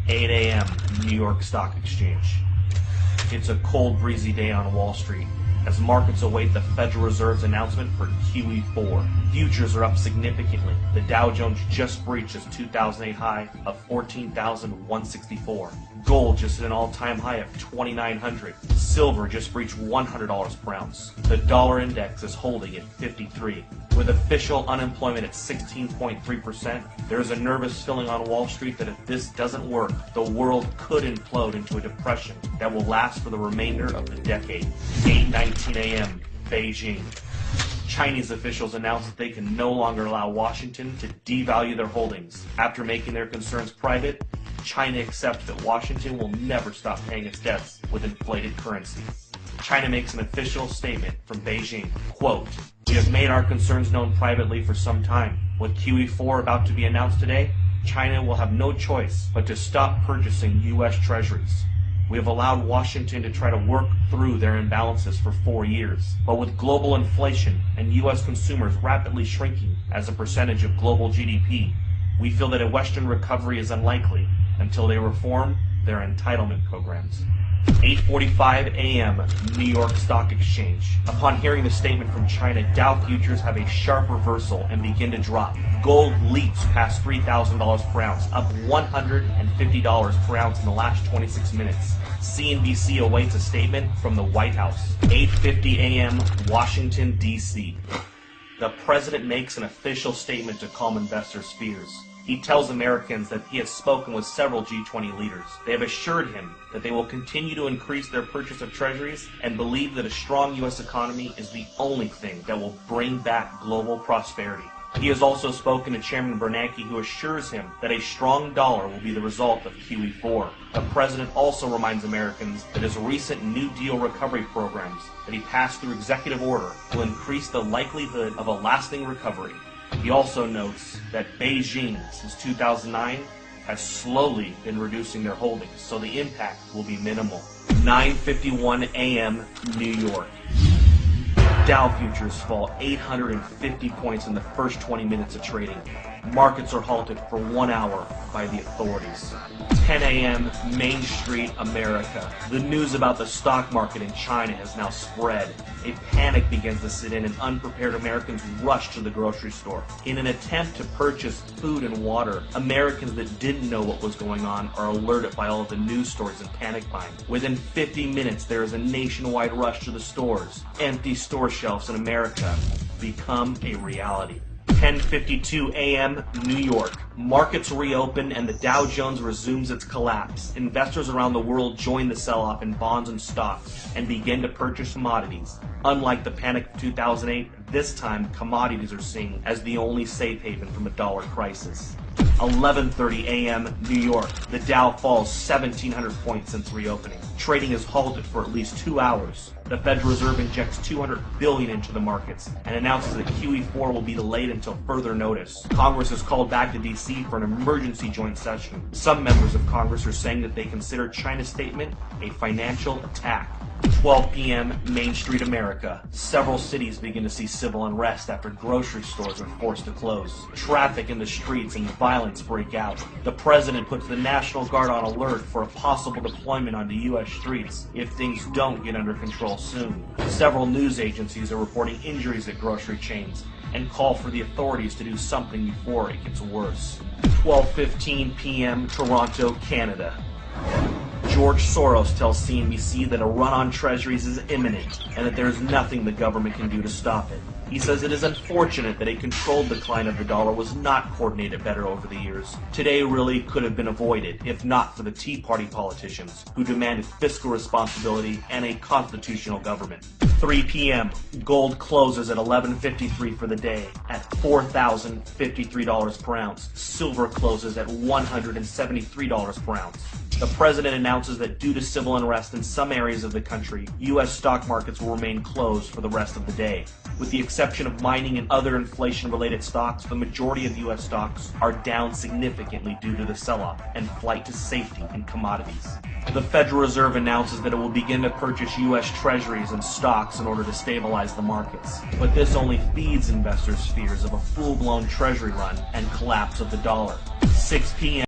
8 a.m. New York Stock Exchange. It's a cold, breezy day on Wall Street as markets await the Federal Reserve's announcement for QE4. Futures are up significantly. The Dow Jones just breached its 2008 high of 14,164. Gold just hit an all-time high of 2,900. Silver just breached $100 per ounce. The dollar index is holding at 53. With official unemployment at 16.3%, there is a nervous feeling on Wall Street that if this doesn't work, the world could implode into a depression that will last for the remainder of the decade. 8:19 a.m. Beijing. Chinese officials announced that they can no longer allow Washington to devalue their holdings. After making their concerns private, China accepts that Washington will never stop paying its debts with inflated currency. China makes an official statement from Beijing, quote, "We have made our concerns known privately for some time. With QE4 about to be announced today, China will have no choice but to stop purchasing U.S. treasuries. We have allowed Washington to try to work through their imbalances for 4 years. But with global inflation and U.S. consumers rapidly shrinking as a percentage of global GDP, we feel that a Western recovery is unlikely until they reform their entitlement programs." 8:45 a.m. New York Stock Exchange. Upon hearing the statement from China, Dow futures have a sharp reversal and begin to drop. Gold leaps past $3,000 per ounce, up $150 per ounce in the last 26 minutes. CNBC awaits a statement from the White House. 8:50 a.m. Washington, D.C. The president makes an official statement to calm investors' fears. He tells Americans that he has spoken with several G20 leaders. They have assured him that they will continue to increase their purchase of treasuries and believe that a strong U.S. economy is the only thing that will bring back global prosperity. He has also spoken to Chairman Bernanke, who assures him that a strong dollar will be the result of QE4. The president also reminds Americans that his recent New Deal recovery programs that he passed through executive order will increase the likelihood of a lasting recovery. He also notes that Beijing, since 2009, has slowly been reducing their holdings, so the impact will be minimal. 9:51 a.m. New York. Dow futures fall 850 points in the first 20 minutes of trading. Markets are halted for 1 hour by the authorities. 10 a.m. Main Street, America. The news about the stock market in China has now spread. A panic begins to set in and unprepared Americans rush to the grocery store. In an attempt to purchase food and water, Americans that didn't know what was going on are alerted by all of the news stories and panic buying. Within 50 minutes, there is a nationwide rush to the stores. Empty store shelves in America become a reality. 10:52 a.m. New York. Markets reopen and the Dow Jones resumes its collapse. Investors around the world join the sell-off in bonds and stocks and begin to purchase commodities. Unlike the panic of 2008, this time commodities are seen as the only safe haven from a dollar crisis. 11:30 a.m. New York. The Dow falls 1,700 points since reopening. Trading is halted for at least 2 hours. The Federal Reserve injects $200 billion into the markets and announces that QE4 will be delayed until further notice. Congress is called back to D.C. for an emergency joint session. Some members of Congress are saying that they consider China's statement a financial attack. 12 p.m. Main Street, America. Several cities begin to see civil unrest after grocery stores are forced to close. Traffic in the streets and violence break out. The president puts the National Guard on alert for a possible deployment onto U.S. streets if things don't get under control soon. Several news agencies are reporting injuries at grocery chains and call for the authorities to do something before it gets worse. 12:15 p.m. Toronto, Canada. George Soros tells CNBC that a run on treasuries is imminent and that there is nothing the government can do to stop it. He says it is unfortunate that a controlled decline of the dollar was not coordinated better over the years. Today really could have been avoided if not for the Tea Party politicians who demanded fiscal responsibility and a constitutional government. 3 p.m. Gold closes at $11.53 for the day at $4,053 per ounce. Silver closes at $173 per ounce. The president announces that due to civil unrest in some areas of the country, U.S. stock markets will remain closed for the rest of the day. With the exception of mining and other inflation-related stocks, the majority of U.S. stocks are down significantly due to the sell-off and flight to safety in commodities. The Federal Reserve announces that it will begin to purchase U.S. treasuries and stocks in order to stabilize the markets. But this only feeds investors' fears of a full-blown treasury run and collapse of the dollar. 6 p.m.